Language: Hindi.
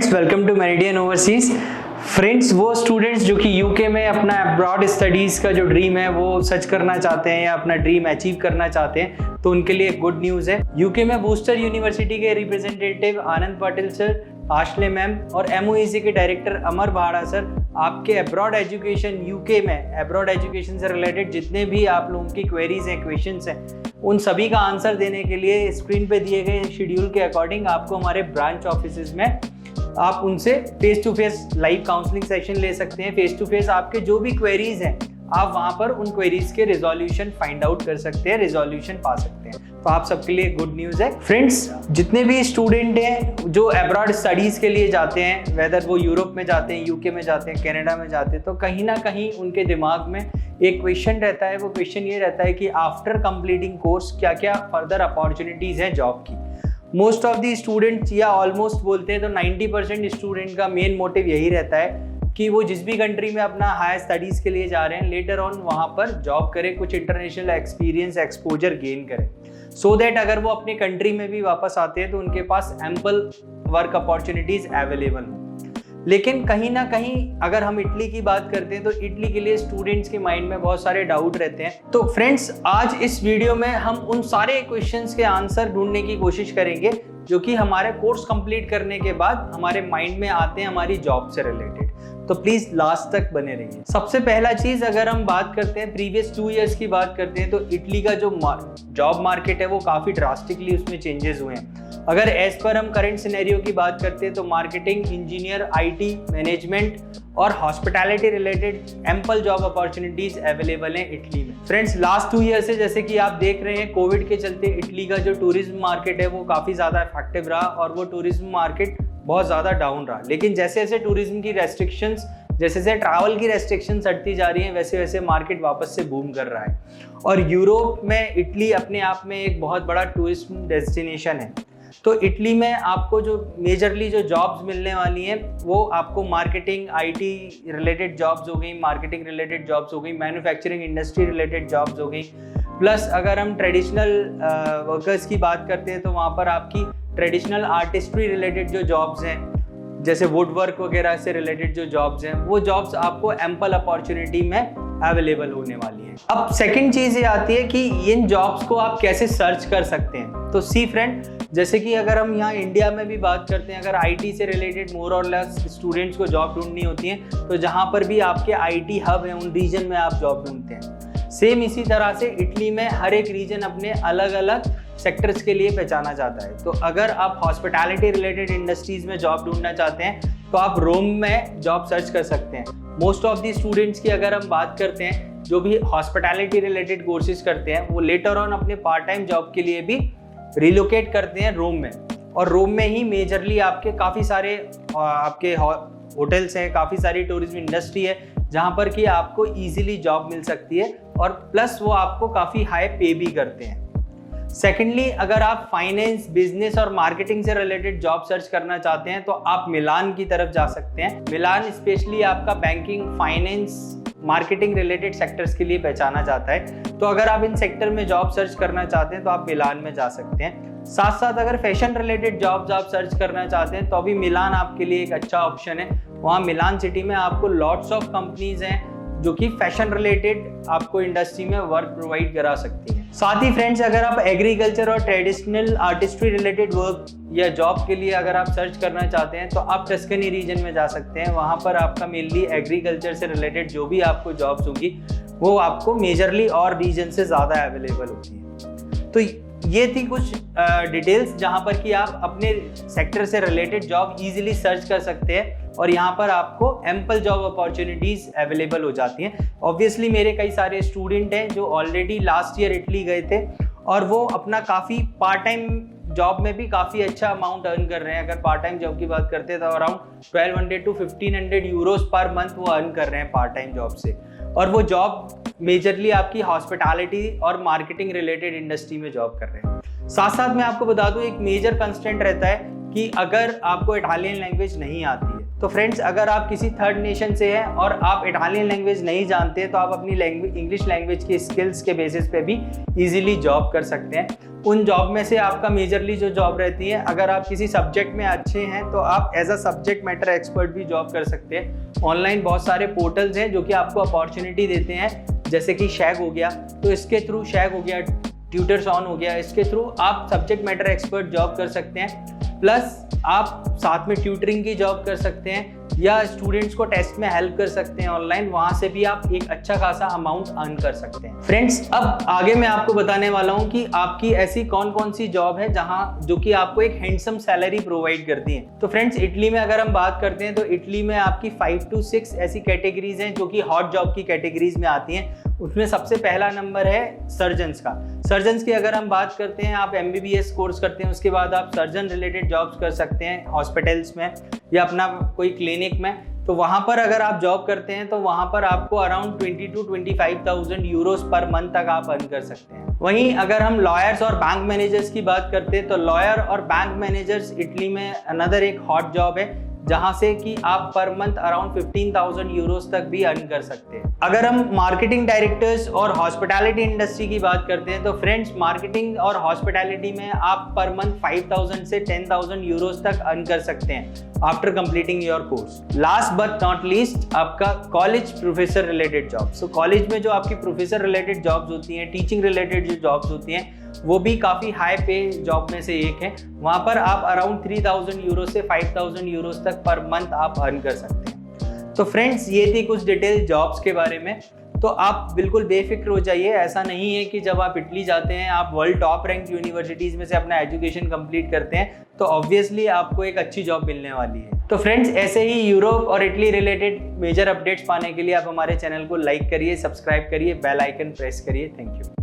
Friends, welcome to meridian overseas. Friends, वो स्टूडेंट्स जो कि यूके में अपना अब्रॉड स्टडीज़ का जो ड्रीम है वो सच करना चाहते हैं या अपना ड्रीम अचीव करना चाहते हैं, तो उनके लिए एक गुड न्यूज़ है। यूके में बूस्टर यूनिवर्सिटी के रिप्रेजेंटेटिव आनंद पाटिल सर, आशले मैम और MOEC के डायरेक्टर अमर भाड़ा सर आपके अब्रॉड एजुकेशन यूके में अब्रॉड एजुकेशन से रिलेटेड जितने भी आप लोगों की क्वेरीज हैं, क्वेश्चंस हैं, उन सभी का आंसर देने के लिए स्क्रीन पे दिए गए शेड्यूल के अकॉर्डिंग आपको हमारे ब्रांच ऑफिसेज में आप उनसे face to face live counselling session ले सकते हैं। फेस टू फेस आपके जो भी क्वेरीज हैं आप वहां पर उन क्वेरीज के रिजोल्यूशन फाइंड आउट कर सकते हैं, रिजोल्यूशन पा सकते हैं। तो आप सबके लिए गुड न्यूज़ है। फ्रेंड्स, जितने भी स्टूडेंट हैं जो अब्रॉड स्टडीज़ के लिए जाते हैं, वेदर वो यूरोप में जाते हैं, यूके में जाते हैं, कनाडा में जाते हैं, तो कहीं ना कहीं उनके दिमाग में एक क्वेश्चन रहता है। वो क्वेश्चन ये रहता है कि आफ्टर कंप्लीटिंग कोर्स क्या क्या फर्दर अपॉर्चुनिटीज़ हैं जॉब की। मोस्ट ऑफ दी स्टूडेंट्स या ऑलमोस्ट बोलते हैं तो 90% स्टूडेंट का मेन मोटिव यही रहता है कि वो जिस भी कंट्री में अपना हायर स्टडीज़ के लिए जा रहे हैं, लेटर ऑन वहाँ पर जॉब करें, कुछ इंटरनेशनल एक्सपीरियंस एक्सपोजर गेन करें, सो दैट अगर वो अपनी कंट्री में भी वापस आते हैं तो उनके पास एम्पल वर्क अपॉर्चुनिटीज़ अवेलेबल हो। लेकिन कहीं ना कहीं अगर हम इटली की बात करते हैं तो इटली के लिए स्टूडेंट्स के माइंड में बहुत सारे डाउट रहते हैं। तो फ्रेंड्स, आज इस वीडियो में हम उन सारे क्वेश्चंस के आंसर ढूंढने की कोशिश करेंगे जो कि हमारे कोर्स कंप्लीट करने के बाद हमारे माइंड में आते हैं हमारी जॉब से रिलेटेड। तो प्लीज लास्ट तक बने रहिए। सबसे पहला चीज, अगर हम बात करते हैं प्रीवियस 2 इयर्स की बात करते हैं तो इटली का जो जॉब मार्केट है वो काफी ड्रास्टिकली उसमें चेंजेस हुए हैं। अगर एज पर हम करंट सिनेरियो की बात करते हैं तो मार्केटिंग, इंजीनियर, IT, मैनेजमेंट और hospitality related ample job opportunities available हैं इटली में। फ्रेंड्स, लास्ट 2 ईयर से जैसे कि आप देख रहे हैं, कोविड के चलते इटली का जो टूरिज्म मार्केट है वो काफी ज्यादा इफेक्टिव रहा और वो टूरिज्म मार्केट बहुत ज़्यादा डाउन रहा। लेकिन जैसे जैसे टूरिज्म की रेस्ट्रिक्शंस, जैसे जैसे ट्रैवल की रेस्ट्रिक्शंस हटती जा रही हैं, वैसे वैसे मार्केट वापस से बूम कर रहा है। और यूरोप में इटली अपने आप में एक बहुत बड़ा टूरिस्ट डेस्टिनेशन है। तो इटली में आपको जो मेजरली जो जॉब्स मिलने वाली हैं वो आपको मार्केटिंग, IT रिलेटेड जॉब्स हो गई, मार्केटिंग रिलेटेड जॉब्स हो गई, मैन्युफैक्चरिंग इंडस्ट्री रिलेटेड जॉब्स हो गई। प्लस अगर हम ट्रेडिशनल वर्कर्स की बात करते हैं तो वहाँ पर आपकी ट्रेडिशनल आर्टिस्ट्री रिलेटेड जो जॉब्स हैं, जैसे वुड वर्क वगैरह से रिलेटेड जो जॉब्स हैं, वो जॉब्स आपको एम्पल अपॉर्चुनिटी में अवेलेबल होने वाली हैं। अब सेकंड चीज़ ये आती है कि इन जॉब्स को आप कैसे सर्च कर सकते हैं। तो सी फ्रेंड, जैसे कि अगर हम यहाँ इंडिया में भी बात करते हैं, अगर IT से रिलेटेड मोर और लेस स्टूडेंट्स को जॉब ढूंढनी होती है तो जहाँ पर भी आपके IT हब है उन रीजन में आप जॉब ढूंढते हैं। सेम इसी तरह से इटली में हर एक रीजन अपने अलग अलग सेक्टर्स के लिए पहचाना जाता है। तो अगर आप हॉस्पिटैलिटी रिलेटेड इंडस्ट्रीज में जॉब ढूंढना चाहते हैं तो आप रोम में जॉब सर्च कर सकते हैं। मोस्ट ऑफ दी स्टूडेंट्स की अगर हम बात करते हैं जो भी हॉस्पिटैलिटी रिलेटेड कोर्सेज करते हैं, वो लेटर ऑन अपने पार्ट टाइम जॉब के लिए भी रिलोकेट करते हैं रोम में। और रोम में ही मेजरली आपके काफ़ी सारे आपके होटल्स हैं, काफ़ी सारी टूरिज्म इंडस्ट्री है जहाँ पर कि आपको ईजिली जॉब मिल सकती है और प्लस वो आपको काफ़ी हाई पे भी करते हैं। सेकेंडली, अगर आप फाइनेंस, बिजनेस और मार्केटिंग से रिलेटेड जॉब सर्च करना चाहते हैं तो आप मिलान की तरफ जा सकते हैं। मिलान स्पेशली आपका banking, finance, marketing related sectors के लिए पहचाना जाता है। तो अगर आप इन सेक्टर में जॉब सर्च करना चाहते हैं तो आप मिलान में जा सकते हैं। साथ साथ अगर फैशन रिलेटेड जॉब्स आप सर्च करना चाहते हैं तो अभी मिलान आपके लिए एक अच्छा ऑप्शन है। वहाँ मिलान सिटी में आपको लॉट्स ऑफ कंपनीज हैं जो कि फैशन रिलेटेड आपको इंडस्ट्री में वर्क प्रोवाइड करा सकती हैं। साथ ही फ्रेंड्स, अगर आप एग्रीकल्चर और ट्रेडिशनल आर्टिस्ट्री रिलेटेड वर्क या जॉब के लिए अगर आप सर्च करना चाहते हैं तो आप टस्कनी रीजन में जा सकते हैं। वहाँ पर आपका मेनली एग्रीकल्चर से रिलेटेड जो भी आपको जॉब्स होंगी वो आपको मेजरली और रीजन से ज़्यादा अवेलेबल होती है। तो ये थी कुछ डिटेल्स जहाँ पर कि आप अपने सेक्टर से रिलेटेड जॉब इजीली सर्च कर सकते हैं और यहाँ पर आपको एम्पल जॉब अपॉर्चुनिटीज़ अवेलेबल हो जाती हैं। ऑब्वियसली मेरे कई सारे स्टूडेंट हैं जो ऑलरेडी लास्ट ईयर इटली गए थे और वो अपना काफ़ी पार्ट टाइम जॉब में भी काफ़ी अच्छा अमाउंट अर्न कर रहे हैं। अगर पार्ट टाइम जॉब की बात करते हैं तो around 1200 to 1500 euros per month वो अर्न कर रहे हैं पार्ट टाइम जॉब से। और वो जॉब मेजरली आपकी हॉस्पिटैलिटी और मार्केटिंग रिलेटेड इंडस्ट्री में जॉब कर रहे हैं। साथ साथ मैं आपको बता दूं, एक मेजर कंस्टेंट रहता है कि अगर आपको इटालियन लैंग्वेज नहीं आती है तो फ्रेंड्स, अगर आप किसी थर्ड नेशन से हैं और आप इटालियन लैंग्वेज नहीं जानते तो आप अपनी इंग्लिश लैंग्वेज की स्किल्स के बेसिस पे भी इजीली जॉब कर सकते हैं। उन जॉब में से आपका मेजरली जो जॉब रहती है, अगर आप किसी सब्जेक्ट में अच्छे हैं तो आप as a subject matter expert भी जॉब कर सकते हैं। ऑनलाइन बहुत सारे पोर्टल्स हैं जो कि आपको अपॉर्चुनिटी देते हैं, जैसे कि शैग हो गया, तो इसके थ्रू शैग हो गया, ट्यूटर्स ऑन हो गया, इसके थ्रू आप सब्जेक्ट मैटर एक्सपर्ट जॉब कर सकते हैं। प्लस आप साथ में ट्यूटरिंग की जॉब कर सकते हैं या स्टूडेंट्स को टेस्ट में हेल्प कर सकते हैं ऑनलाइन, वहां से भी आप एक अच्छा खासा अमाउंट अर्न कर सकते हैं। फ्रेंड्स, अब आगे मैं आपको बताने वाला हूं कि आपकी ऐसी कौन कौन सी जॉब है जो कि आपको एक हैंडसम सैलरी प्रोवाइड करती है। तो फ्रेंड्स, इटली में अगर हम बात करते हैं तो इटली में आपकी 5 to 6 ऐसी कैटेगरीज हैं जो कि हॉट जॉब की कैटेगरीज में आती हैं। उसमें सबसे पहला नंबर है सर्जन्स का। सर्जन्स की अगर हम बात करते हैं, आप MBBS कोर्स करते हैं, उसके बाद आप सर्जन रिलेटेड जॉब्स कर सकते हैं हॉस्पिटल्स में या अपना कोई क्लिनिक में। तो वहाँ पर अगर आप जॉब करते हैं तो वहाँ पर आपको around 20 to 25,000 Euros per month तक आप अर्न कर सकते हैं। वहीं अगर हम लॉयर्स और बैंक मैनेजर्स की बात करते हैं तो लॉयर और बैंक मैनेजर्स इटली में अनदर एक हॉट जॉब है, जहां से कि आप पर मंथ अराउंड 15,000 यूरोस तक भी अर्न कर सकते हैं। अगर हम मार्केटिंग डायरेक्टर्स और हॉस्पिटैलिटी इंडस्ट्री की बात करते हैं तो फ्रेंड्स, मार्केटिंग और हॉस्पिटैलिटी में आप पर मंथ 5,000 से 10,000 यूरोस तक अर्न कर सकते हैं after completing your course. Last but not least, आपका college professor related job. So college में जो आपकी प्रोफेसर रिलेटेड जॉब्स होती हैं, टीचिंग रिलेटेड जो जॉब्स होती हैं, वो भी काफ़ी हाई पे जॉब में से एक है। वहाँ पर आप अराउंड 3,000 यूरो से 5,000 यूरोस तक पर मंथ आप अर्न कर सकते हैं। तो फ्रेंड्स, ये थी कुछ डिटेल जॉब्स के बारे में। तो आप बिल्कुल बेफिक्र हो जाइए। ऐसा नहीं है कि जब आप इटली जाते हैं, आप वर्ल्ड टॉप रैंक यूनिवर्सिटीज़ में से अपना एजुकेशन कंप्लीट करते हैं तो ऑब्वियसली आपको एक अच्छी जॉब मिलने वाली है। तो फ्रेंड्स, ऐसे ही यूरोप और इटली रिलेटेड मेजर अपडेट्स पाने के लिए आप हमारे चैनल को लाइक करिए, सब्सक्राइब करिए, बेल आइकन प्रेस करिए। Thank you.